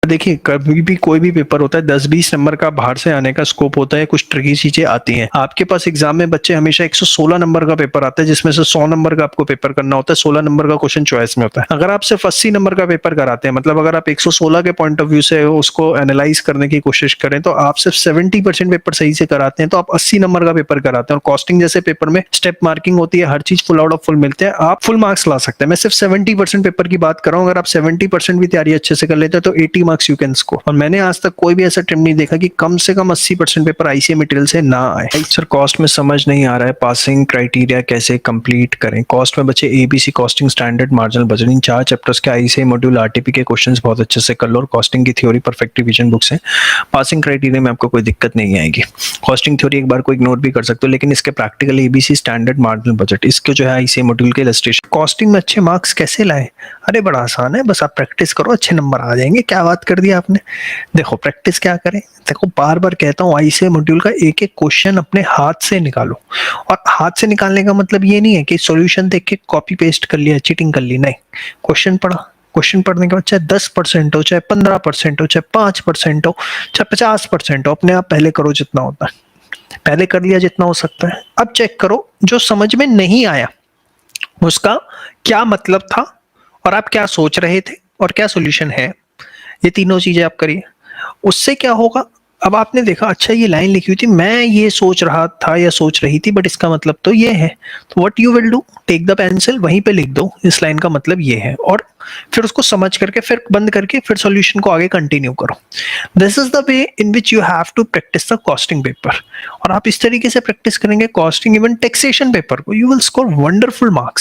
देखिए कभी भी कोई भी पेपर होता है 10-20 नंबर का बाहर से आने का स्कोप होता है, कुछ ट्रिकी चीजें आती हैं। आपके पास एग्जाम में बच्चे हमेशा 116 नंबर का पेपर आता है जिसमें से 100 नंबर का आपको पेपर करना होता है, 16 नंबर का क्वेश्चन चॉइस में होता है। अगर आप सिर्फ 80 नंबर का पेपर कराते हैं, मतलब अगर आप 116 के पॉइंट ऑफ व्यू से उसको एनालाइज करने की कोशिश करें तो आप सिर्फ 70% पेपर सही से कराते हैं, तो आप 80 नंबर का पेपर कराते हैं। और कॉस्टिंग जैसे पेपर में स्टेप मार्किंग होती है, हर चीज फुल आउट ऑफ फुल मिलते हैं, आप फुल मार्क्स ला सकते हैं। मैं सिर्फ 70% पेपर की बात कर रहा हूँ। अगर आप 70% भी तैयारी अच्छे से कर लेते हैं तो 80 मार्क्स यू कैन स्कोर। और मैंने आज तक कोई भी ऐसा अटेम्प्ट नहीं देखा कि कम से कम 80% पेपर आईसीए मटेरियल से ना आए। सर कॉस्ट में समझ नहीं आ रहा है, पासिंग क्राइटेरिया कैसे कंप्लीट करें। कॉस्ट में बच्चे ABC costing standard marginal budget in 4 chapters के आईसीए मॉड्यूल आरटीपी के क्वेश्चंस बहुत अच्छे से कर लो और कॉस्टिंग की थ्योरी परफेक्ट रिवीजन बुक से। पासिंग क्राइटेरिया में आपको कोई दिक्कत नहीं आएगी। कॉस्टिंग थ्योरी एक बार को इग्नोर भी कर सकते हो, लेकिन इसके practical ABC standard marginal budget इसके जो है आईसीए मॉड्यूल के इलस्ट्रेशन। कॉस्टिंग में अच्छे मार्क्स कैसे लाए? अरे बड़ा आसान है, बस आप प्रैक्टिस करो, अच्छे नंबर आ जाएंगे। क्या बात कर दी आपने। देखो प्रैक्टिस क्या करें, देखो बार बार कहता हूँ आईसीए मॉड्यूल का एक एक क्वेश्चन अपने हाथ से निकालो। और हाथ से निकालने का मतलब ये नहीं है कि सॉल्यूशन देख के कॉपी पेस्ट कर लिया, चीटिंग कर ली, नहीं। क्वेश्चन पढ़ा, क्वेश्चन पढ़ने के बाद चाहे 10% हो, चाहे 15% हो, चाहे 5% हो, चाहे 50% हो, अपने आप पहले करो जितना होता है। पहले कर लिया जितना हो सकता है। अब चेक करो जो समझ में नहीं आया उसका क्या मतलब था और आप क्या सोच रहे थे और क्या सॉल्यूशन है। ये तीनों चीजें आप करिए, उससे क्या होगा। अब आपने देखा अच्छा ये लाइन लिखी हुई थी, मैं ये सोच रहा था या सोच रही थी, बट इसका मतलब तो ये है। तो what you will do, take the pencil, वहीं पे लिख दो इस लाइन का मतलब ये है, और फिर उसको समझ करके फिर बंद करके फिर सॉल्यूशन को आगे कंटिन्यू करो। This is the way in which you have to practice the costing paper. और आप इस तरीके से प्रैक्टिस करेंगे कॉस्टिंग इवन टैक्सेशन पेपर को, you will score wonderful marks.